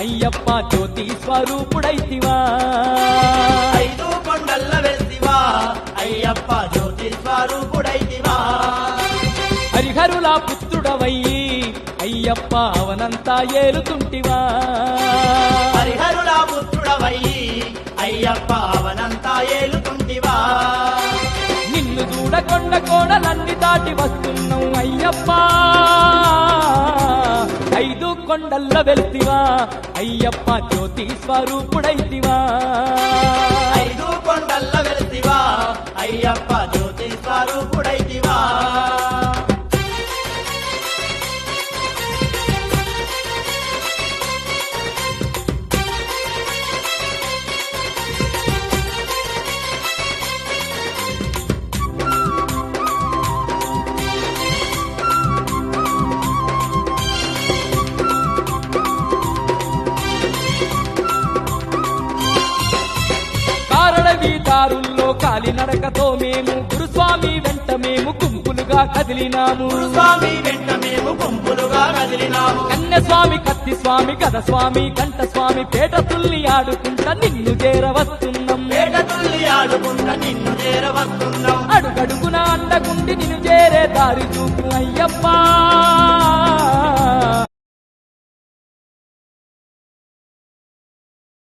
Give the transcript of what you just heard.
అయ్యప్ప జ్యోతి స్వరూపుడైతివా ఐదు కొండల్ల వెలిసివా అయ్యప్ప జ్యోతి స్వరూపుడైతివా హరిహరుల పుత్రుడవయ్యి అయ్యప్ప అవనంతా ఏలుతుంటివా హరిహరుల పుత్రుడవయ్యి అయ్యప్ప అవనంతా ఏలుతుంటివా నిన్ను చూడకొండ కోడలన్నీ దాటి వస్తున్నావు అయ్యప్ప ఐదు కొండల్ల వెళ్తివా అయ్యప్ప జ్యోతి స్వరూపుడైతివా ఐదు కొండల్ల వెలిసివా అయ్యప్ప జ్యోతి స్వరూపుడైతివా కారడవి దారుల్లో కాలినడకతో మేము గురుస్వామి వెంట మేము గుంపులుగా కదిలినాము స్వామి వెంట మేము గుంపులుగా కదిలినాము కన్యస్వామి కత్తి స్వామి గదస్వామి కంఠ స్వామి పేట తుల్లి ఆడుకుంటా నిన్ను చేరవస్తున్నాం పేట తుల్లి ఆడుకుంటా నిన్ను చేరవస్తున్నాం అడుగడుగున అండగుండి నిన్ను చేరే దారి చూపు అయ్యప్ప